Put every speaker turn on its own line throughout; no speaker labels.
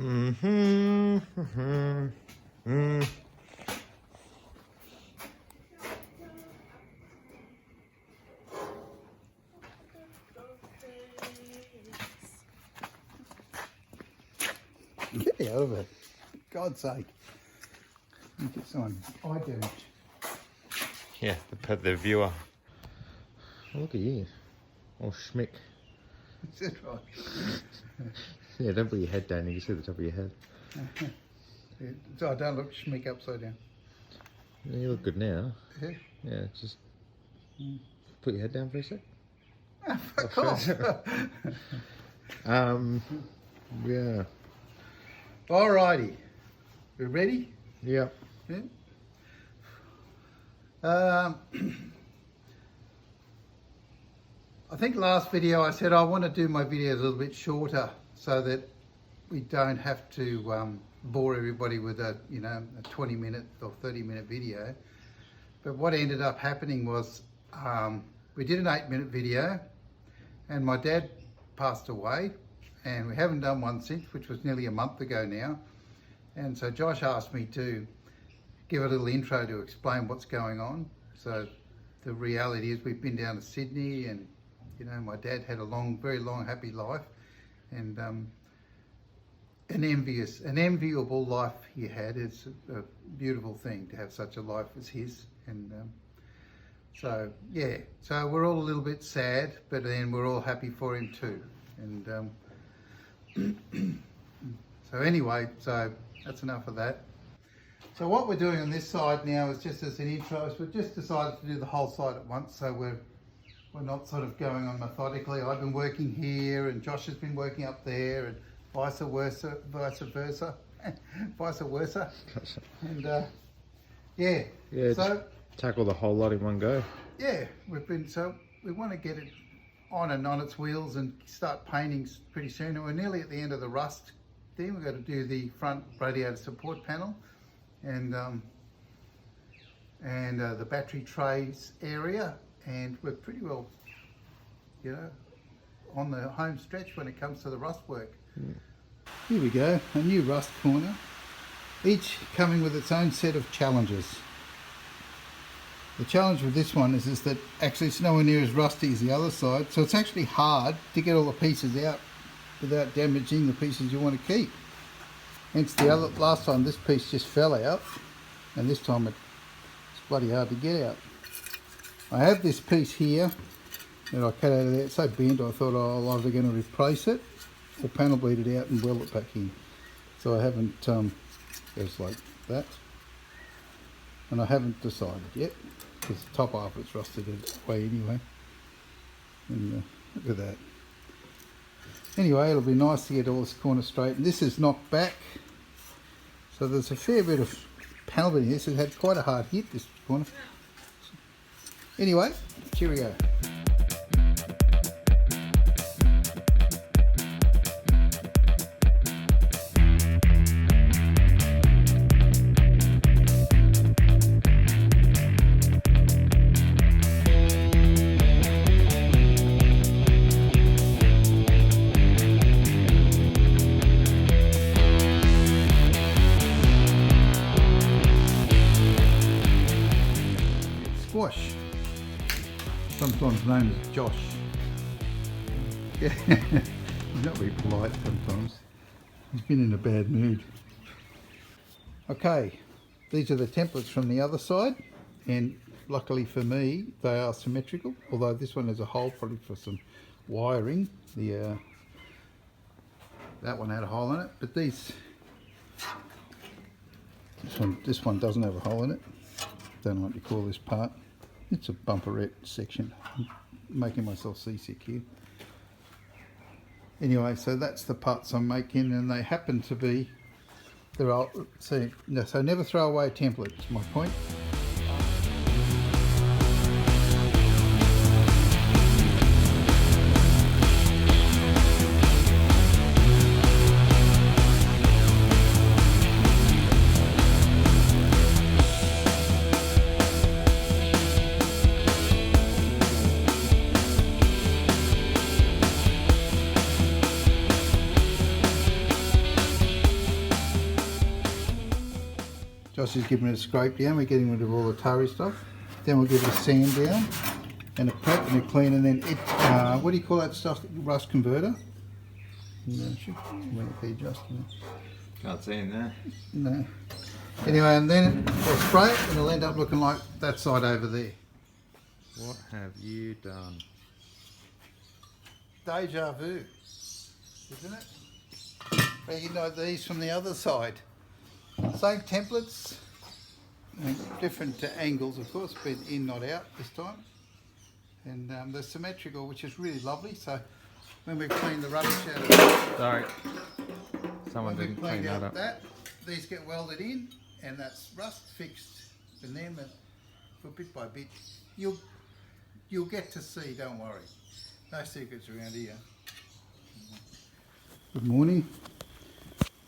Get out of it. For God's sake. Look at someone. I do.
Yeah, the viewer. Oh, look at you. Oh, schmick.
Is that right?
Yeah, don't put your head down. You can see the top of your head.
So I don't look schmick upside down.
Yeah, you look good now.
Yeah.
Yeah, just put your head down for a sec.
Fuck off.
Yeah.
Alrighty. We ready?
Yeah.
Yeah. I think last video I said I want to do my videos a little bit shorter so that we don't have to bore everybody with a 20-minute or 30-minute video. But what ended up happening was we did an 8-minute video and my dad passed away and we haven't done one since, which was nearly a month ago now. And so Josh asked me to give a little intro to explain what's going on. So the reality is we've been down to Sydney and my dad had a very long, happy life, and an enviable life he had. It's a beautiful thing to have such a life as his, and so yeah. So we're all a little bit sad, but then we're all happy for him too. And so anyway, so that's enough of that. So what we're doing on this side now is just as an intro. So we've just decided to do the whole side at once. So we're not sort of going on methodically. I've been working here and Josh has been working up there and vice versa. And yeah.
Yeah,
so
tackle the whole lot in one go.
Yeah, we want to get it on its wheels and start painting pretty soon. And we're nearly at the end of the rust thing. We've got to do the front radiator support panel and the battery trays area. And we're pretty well, on the home stretch when it comes to the rust work. Yeah. Here we go, a new rust corner, each coming with its own set of challenges. The challenge with this one is that actually it's nowhere near as rusty as the other side, so it's actually hard to get all the pieces out without damaging the pieces you want to keep. Hence last time this piece just fell out, and this time it's bloody hard to get out. I have this piece here that I cut out of there. It's so bent I thought I'm either going to replace it or panel bleed it out and weld it back in. So I haven't, goes like that. And I haven't decided yet because the top half it's rusted away anyway. And look at that. Anyway, it'll be nice to get all this corner straight. And this is knocked back. So there's a fair bit of panel bleeding here. So it had quite a hard hit, this corner. Anyway, cheerio. Squash. Sometimes known as Josh. Yeah, he's not very polite sometimes. He's been in a bad mood. Okay, these are the templates from the other side, and luckily for me they are symmetrical, although this one has a hole probably for some wiring. That one had a hole in it, but this one doesn't have a hole in it. Don't know what you call this part. It's a bumperette section. I'm making myself seasick here. Anyway, so that's the parts I'm making, and they happen to be, so never throw away a template, is my point. Josh is giving it a scrape down. We're getting rid of all the tarry stuff. Then we'll give it a sand down and a prep and a clean, and then it, what do you call that stuff? Rust converter. No, went up there, Justin.
Can't see in there.
No. Anyway, and then we'll spray it and it'll end up looking like that side over there.
What have you done?
Deja vu, isn't it? But you know these from the other side. Same templates, different angles of course, but in, not out this time. And they're symmetrical, which is really lovely. So when we've cleaned the rubbish out of it,
Sorry. Someone didn't clean that up.
These get welded in, and that's rust fixed in them, and for bit by bit, you'll get to see, don't worry. No secrets around here. Good morning.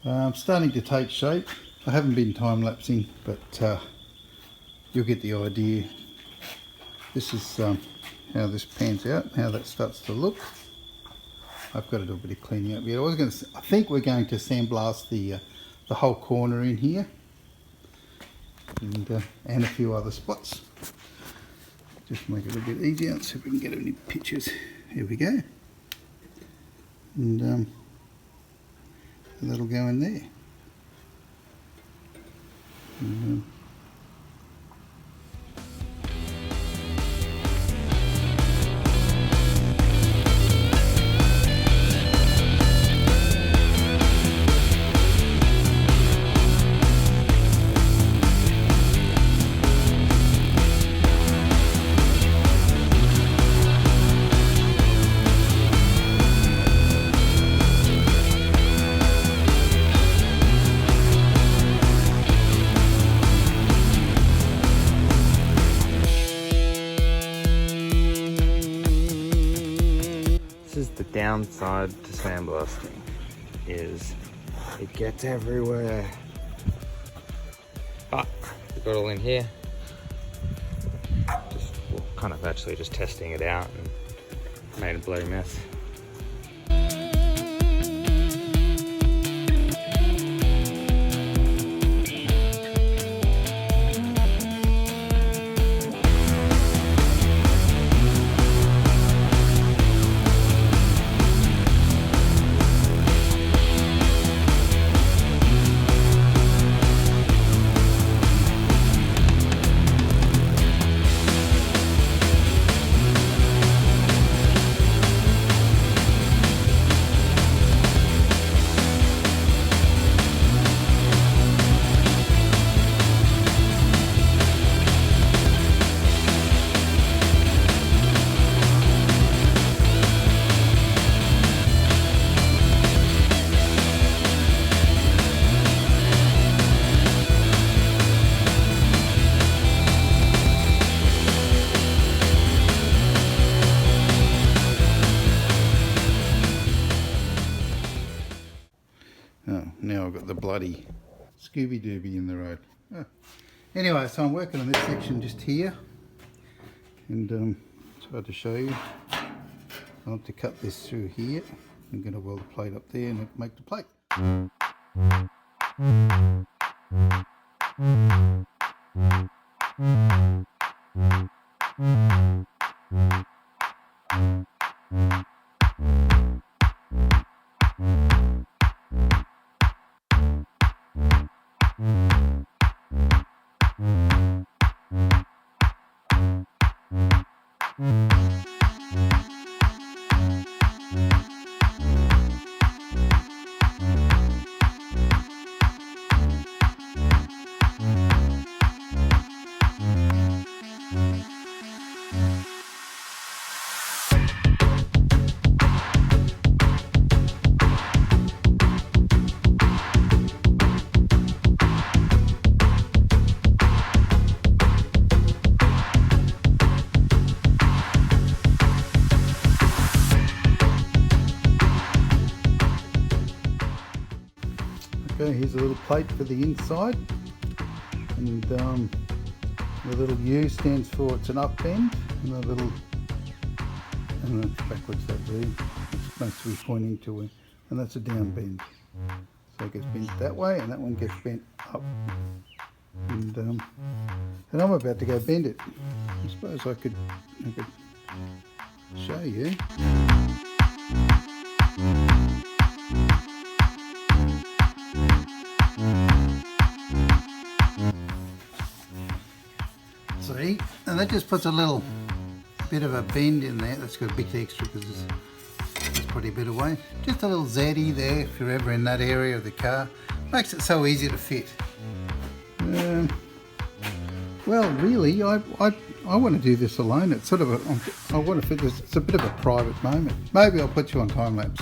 I'm starting to take shape. I haven't been time lapsing, but you'll get the idea. This is how this pans out, how that starts to look. I've got to do a bit of cleaning up here. I think we're going to sandblast the whole corner in here, and a few other spots. Just make it a bit easier. See if we can get any pictures. Here we go. And that'll go in there. And,
Downside to sandblasting is it gets everywhere. But we got all in here. Kind of actually just testing it out and made a bloody mess. now I've got the bloody Scooby-Dooby in the road. Oh. Anyway, so I'm working on this section just here, and it's hard to show you. I want to cut this through here. I'm going to weld the plate up there and make the plate. Okay, here's a little plate for the inside, and the little U stands for it's an up bend, and the little, and that's backwards that V, it's supposed to be pointing to it, and that's a down bend. So it gets bent that way, and that one gets bent up. and I'm about to go bend it. I suppose I could show you. See, and that just puts a little bit of a bend in there. That's got a bit extra because it's probably a bit away. Just a little zaddy there if you're ever in that area of the car. Makes it so easy to fit. Well, really, I want to do this alone. It's sort of I want to fit this. It's a bit of a private moment. Maybe I'll put you on time lapse.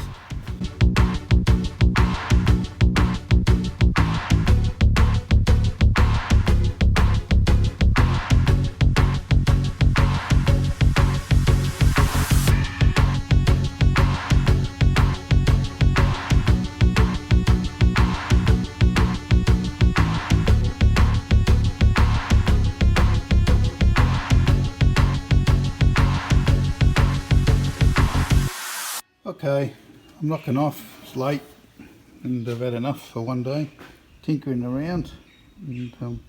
Okay, I'm knocking off. It's late and I've had enough for one day tinkering around, and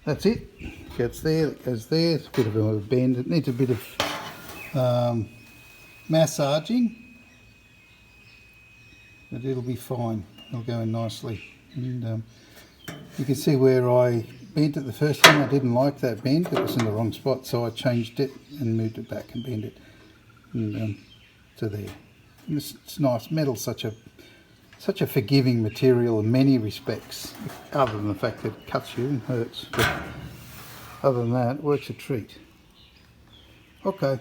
that's it. It goes there, it goes there. It's a bit of a bend. It needs a bit of massaging, but it'll be fine. It'll go in nicely. And you can see where I bent it the first time. I didn't like that bend. It was in the wrong spot, so I changed it and moved it back and bent it. And, to there. And it's nice. Metal's such a forgiving material in many respects, other than the fact that it cuts you and hurts. But other than that, it works a treat. Okay.